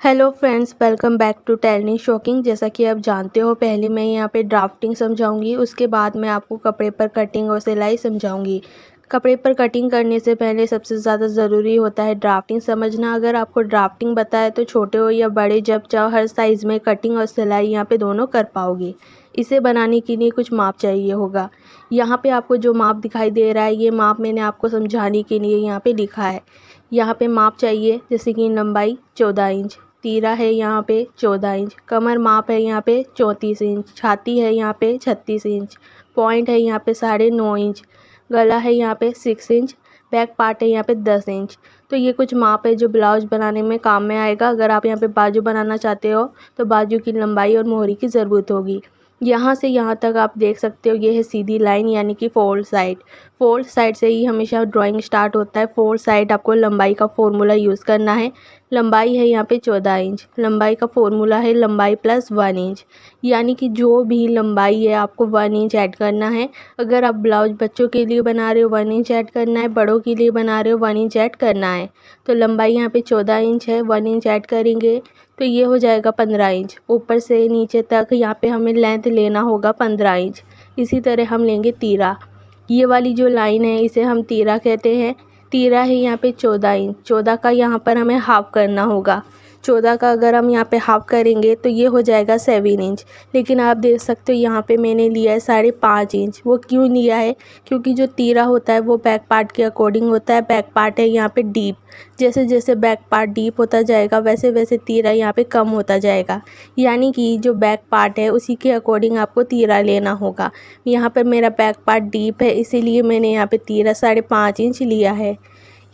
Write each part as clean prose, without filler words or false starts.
Hello friends, welcome back to टेलनी shocking. जैसा कि आप जानते हो, पहले मैं यहाँ पे ड्राफ्टिंग समझाऊंगी, उसके बाद मैं आपको कपड़े पर कटिंग और सिलाई समझाऊंगी। कपड़े पर कटिंग करने से पहले सबसे ज़्यादा ज़रूरी होता है ड्राफ्टिंग समझना। अगर आपको ड्राफ्टिंग बताए तो छोटे हो या बड़े, जब चाहो हर साइज़ में कटिंग और सिलाई यहाँ पे दोनों कर पाओगे। इसे बनाने के लिए कुछ माप चाहिए होगा। यहाँ पे आपको जो माप दिखाई दे रहा है, ये माप मैंने आपको समझाने के लिए यहाँ पे लिखा है। यहाँ पे माप चाहिए, जैसे कि लंबाई 14 इंच, तीरा है यहाँ पे 14 इंच, कमर माप है यहाँ पे 34 इंच, छाती है यहाँ पे 36 इंच, पॉइंट है यहाँ पे 9.5 इंच, गला है यहाँ पे 6 इंच, बैक पार्ट है यहाँ पे 10 इंच। तो ये कुछ माप है जो ब्लाउज बनाने में काम में आएगा। अगर आप यहाँ पे बाजू बनाना चाहते हो तो बाजू की लंबाई और मोहरी की ज़रूरत होगी। यहाँ से यहाँ तक आप देख सकते हो, ये है सीधी लाइन यानी कि फोल्ड साइड। फोल्ड साइड से ही हमेशा ड्राइंग स्टार्ट होता है। फोल्ड साइड आपको लंबाई का फॉर्मूला यूज़ करना है। लंबाई है यहाँ पे 14 इंच, लंबाई का फॉर्मूला है लंबाई प्लस 1 इंच, यानी कि जो भी लंबाई है आपको 1 इंच ऐड करना है। अगर आप ब्लाउज बच्चों के लिए बना रहे हो 1 इंच ऐड करना है, बड़ों के लिए बना रहे हो 1 इंच ऐड करना है। तो लंबाई यहाँ पे 14 इंच है, 1 इंच ऐड करेंगे तो ये हो जाएगा 15 इंच। ऊपर से नीचे तक यहाँ पे हमें लेंथ लेना होगा 15 इंच। इसी तरह हम लेंगे तीरा। ये वाली जो लाइन है इसे हम तीरा कहते हैं। तीरा है यहाँ पे 14 इंच, 14 का यहाँ पर हमें हाफ करना होगा। 14 का अगर हम यहाँ पे हाफ करेंगे तो ये हो जाएगा 7 इंच। लेकिन आप देख सकते हो यहाँ पे मैंने लिया है 5.5 इंच। वो क्यों लिया है? क्योंकि जो तीरा होता है वो बैक पार्ट के अकॉर्डिंग होता है। बैक पार्ट है यहाँ पे डीप, जैसे जैसे बैक पार्ट डीप होता जाएगा वैसे वैसे तीरा यहाँ पे कम होता जाएगा। यानी कि जो बैक पार्ट है उसी के अकॉर्डिंग आपको तीरा लेना होगा। यहाँ पर मेरा बैक पार्ट डीप है, इसीलिए मैंने यहाँ पे तीरा 5.5 इंच लिया है।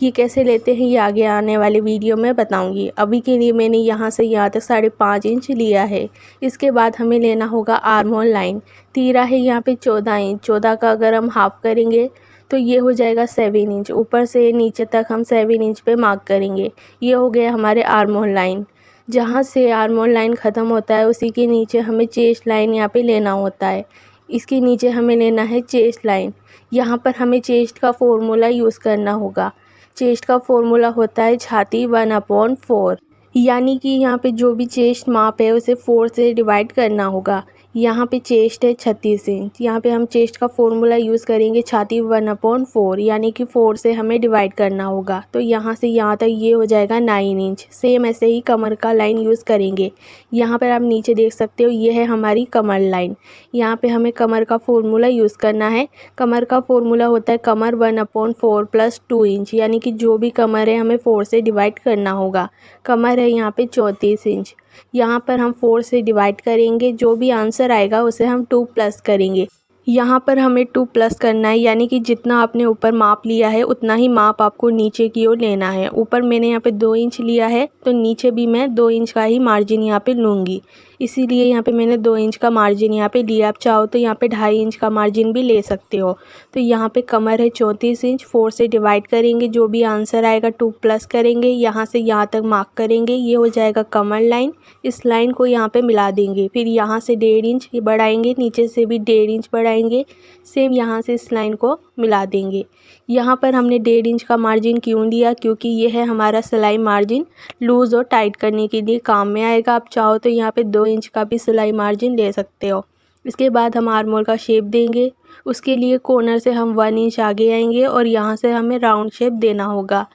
ये कैसे लेते हैं ये आगे आने वाले वीडियो में बताऊंगी। अभी के लिए मैंने यहाँ से यहाँ तक 5.5 इंच लिया है। इसके बाद हमें लेना होगा आर्म होल लाइन। तीरा है यहाँ पे 14 इंच, 14 का अगर हम हाफ करेंगे तो ये हो जाएगा 7 इंच। ऊपर से नीचे तक हम 7 इंच पे मार्क करेंगे। ये हो गया हमारे आर्म होल लाइन। जहाँ से आर्म होल लाइन ख़त्म होता है उसी के नीचे हमें चेस्ट लाइन यहाँ पे लेना होता है। इसके नीचे हमें लेना है चेस्ट लाइन। यहाँ पर हमें चेस्ट का फॉर्मूला यूज़ करना होगा। चेस्ट का फॉर्मूला होता है छाती 1/4, यानी कि यहाँ पे जो भी चेस्ट माप है उसे 4 से डिवाइड करना होगा। यहाँ पे चेस्ट है 36 इंच, यहाँ पे हम चेस्ट का फॉर्मूला यूज़ करेंगे छाती 1/4, यानी कि 4 से हमें डिवाइड करना होगा। तो यहाँ से यहाँ तक ये हो जाएगा 9 इंच। सेम ऐसे ही कमर का लाइन यूज़ करेंगे। यहाँ पर आप नीचे देख सकते हो, ये है हमारी कमर लाइन। यहाँ पे हमें कमर का फॉर्मूला यूज़ करना है। कमर का फॉर्मूला होता है कमर 1/4 + 2 इंच, यानी कि जो भी कमर है हमें 4 से डिवाइड करना होगा। कमर है यहाँ पे 34 इंच। यहाँ पर हम 4 से डिवाइड करेंगे, जो भी आंसर आएगा उसे हम 2 प्लस करेंगे। यहाँ पर हमें 2 प्लस करना है, यानी कि जितना आपने ऊपर माप लिया है उतना ही माप आपको नीचे की ओर लेना है। ऊपर मैंने यहाँ पे 2 इंच लिया है तो नीचे भी मैं 2 इंच का ही मार्जिन यहाँ पे लूँगी। इसीलिए यहाँ पे मैंने 2 इंच का मार्जिन यहाँ पे लिया। आप चाहो तो यहाँ पे 2.5 इंच का मार्जिन भी ले सकते हो। तो यहाँ पे कमर है 34 इंच, 4 से डिवाइड करेंगे, जो भी आंसर आएगा 2 प्लस करेंगे, यहाँ से यहाँ तक मार्क करेंगे। ये हो जाएगा कमर लाइन। इस लाइन को यहाँ पे मिला देंगे। फिर यहाँ से 1.5 इंच बढ़ाएंगे, नीचे से भी 1.5 इंच बढ़ाएंगे। सेम यहाँ से इस लाइन को मिला देंगे। यहाँ पर हमने 1.5 इंच का मार्जिन क्यों लिया? क्योंकि ये है हमारा सिलाई मार्जिन, लूज़ और टाइट करने के लिए काम में आएगा। आप चाहो तो यहाँ पे 2 इंच का भी सिलाई मार्जिन ले सकते हो। इसके बाद हम आर्म होल का शेप देंगे। उसके लिए कॉर्नर से हम 1 इंच आगे आएंगे और यहाँ से हमें राउंड शेप देना होगा।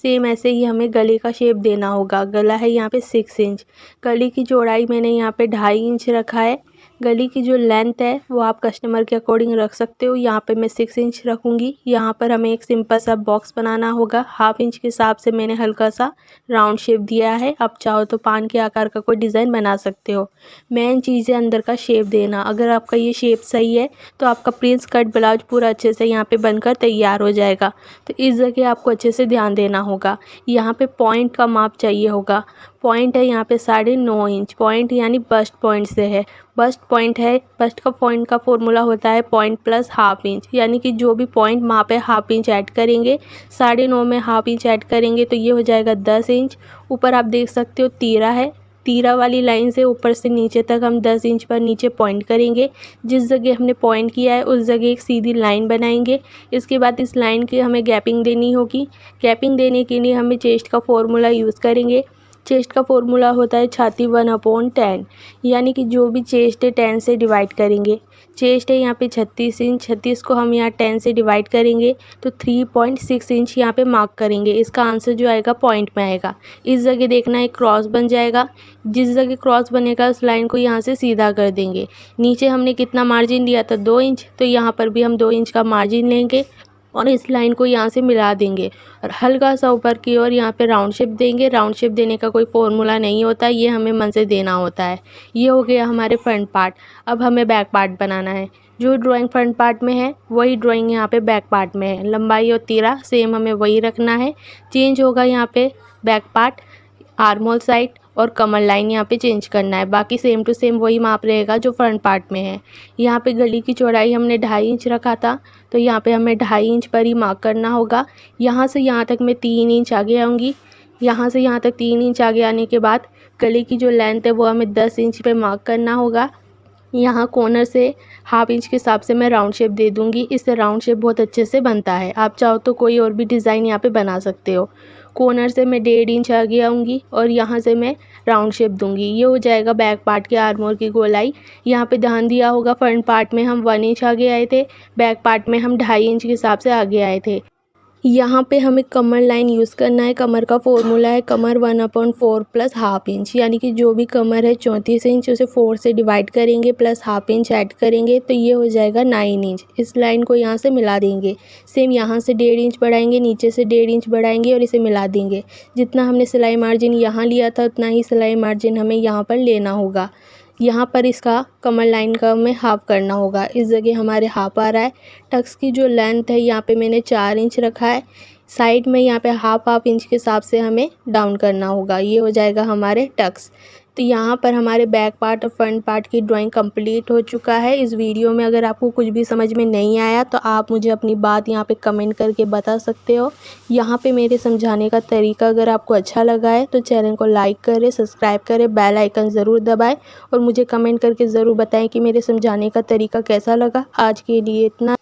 सेम ऐसे ही हमें गले का शेप देना होगा। गला है यहाँ पे 6 इंच। गले की चौड़ाई मैंने यहाँ पे 2.5 इंच रखा है। गले की जो लेंथ है वो आप कस्टमर के अकॉर्डिंग रख सकते हो। यहाँ पे मैं 6 इंच रखूँगी। यहाँ पर हमें एक सिंपल सा बॉक्स बनाना होगा। 1/2 इंच के हिसाब से मैंने हल्का सा राउंड शेप दिया है। आप चाहो तो पान के आकार का कोई डिज़ाइन बना सकते हो। मेन चीज़ है अंदर का शेप देना। अगर आपका ये शेप सही है तो आपका प्रिंस कट ब्लाउज पूरा अच्छे से यहाँ पे बनकर तैयार हो जाएगा। तो इस जगह आपको अच्छे से ध्यान देना होगा। यहाँ पे पॉइंट का माप चाहिए होगा। पॉइंट है यहाँ पे 9.5 इंच। पॉइंट यानी बस्ट पॉइंट से है। बस्ट पॉइंट है, बस्ट का पॉइंट का फॉर्मूला होता है पॉइंट प्लस 1/2 इंच, यानी कि जो भी पॉइंट माप है 1/2 इंच ऐड करेंगे। 9.5 में 1/2 इंच ऐड करेंगे तो ये हो जाएगा 10 इंच। ऊपर आप देख सकते हो तीरा है। तीरा वाली लाइन से ऊपर से नीचे तक हम 10 इंच पर नीचे पॉइंट करेंगे। जिस जगह हमने पॉइंट किया है उस जगह एक सीधी लाइन बनाएंगे। इसके बाद इस लाइन की हमें गैपिंग देनी होगी। गैपिंग देने के लिए हमें चेस्ट का फॉर्मूला यूज़ करेंगे। चेस्ट का फॉर्मूला होता है छाती 1/10, यानी कि जो भी चेस्ट है 10 से डिवाइड करेंगे। चेस्ट है यहाँ पे 36 इंच, 36 को हम यहाँ 10 से डिवाइड करेंगे तो 3.6 इंच यहाँ पे मार्क करेंगे। इसका आंसर जो आएगा पॉइंट में आएगा। इस जगह देखना एक क्रॉस बन जाएगा, जिस जगह क्रॉस बनेगा उस लाइन को यहाँ से सीधा कर देंगे। नीचे हमने कितना मार्जिन लिया था 2 इंच, तो यहाँ पर भी हम 2 इंच का मार्जिन लेंगे और इस लाइन को यहाँ से मिला देंगे और हल्का सा ऊपर की ओर यहाँ पे राउंड शेप देंगे। राउंड शेप देने का कोई फॉर्मूला नहीं होता, ये हमें मन से देना होता है। ये हो गया हमारे फ्रंट पार्ट। अब हमें बैक पार्ट बनाना है। जो ड्राइंग फ्रंट पार्ट में है वही ड्राइंग यहाँ पे बैक पार्ट में है। लंबाई और तीरा सेम हमें वही रखना है। चेंज होगा यहाँ पे back part, arm hole side और कमर लाइन यहाँ पे चेंज करना है। बाकी सेम टू सेम वही माप रहेगा जो फ्रंट पार्ट में है। यहाँ पे गली की चौड़ाई हमने 2.5 इंच रखा था, तो यहाँ पे हमें 2.5 इंच पर ही मार्क करना होगा। यहाँ से यहाँ तक मैं 3 इंच आगे आऊँगी। यहाँ से यहाँ तक 3 इंच आगे आने के बाद गले की जो लेंथ है वो हमें 10 इंच पे मार्क करना होगा। यहाँ कॉर्नर से 1/2 इंच के हिसाब से मैं राउंड शेप दे दूँगी। इससे राउंड शेप बहुत अच्छे से बनता है। आप चाहो तो कोई और भी डिज़ाइन यहाँ पे बना सकते हो। कॉर्नर से मैं 1.5 इंच आगे आऊँगी और यहाँ से मैं राउंड शेप दूँगी। ये हो जाएगा बैक पार्ट के आर्म होल की गोलाई। यहाँ पे ध्यान दिया होगा फ्रंट पार्ट में हम 1 इंच आगे आए थे, बैक पार्ट में हम 2.5 इंच के हिसाब से आगे आए थे। यहाँ पे हमें कमर लाइन यूज़ करना है। कमर का फॉर्मूला है कमर 1/4 प्लस 1/2 इंच, यानी कि जो भी कमर है 34 इंच उसे 4 से डिवाइड करेंगे प्लस 1/2 इंच ऐड करेंगे तो ये हो जाएगा 9 इंच। इस लाइन को यहाँ से मिला देंगे। सेम यहाँ से 1.5 इंच बढ़ाएंगे, नीचे से 1.5 इंच बढ़ाएंगे और इसे मिला देंगे। जितना हमने सिलाई मार्जिन यहाँ लिया था उतना ही सिलाई मार्जिन हमें यहाँ पर लेना होगा। यहाँ पर इसका कमर लाइन का हमें हाफ करना होगा। इस जगह हमारे हाफ आ रहा है। टक्स की जो लेंथ है यहाँ पे मैंने 4 इंच रखा है। साइड में यहाँ पे हाफ इंच के हिसाब से हमें डाउन करना होगा। ये हो जाएगा हमारे टक्स। तो यहाँ पर हमारे बैक पार्ट और फ्रंट पार्ट की ड्राइंग कंप्लीट हो चुका है। इस वीडियो में अगर आपको कुछ भी समझ में नहीं आया तो आप मुझे अपनी बात यहाँ पे कमेंट करके बता सकते हो। यहाँ पे मेरे समझाने का तरीका अगर आपको अच्छा लगा है तो चैनल को लाइक करें, सब्सक्राइब करें, बेल आइकन ज़रूर दबाएं और मुझे कमेंट करके ज़रूर बताएं कि मेरे समझाने का तरीका कैसा लगा। आज के लिए इतना।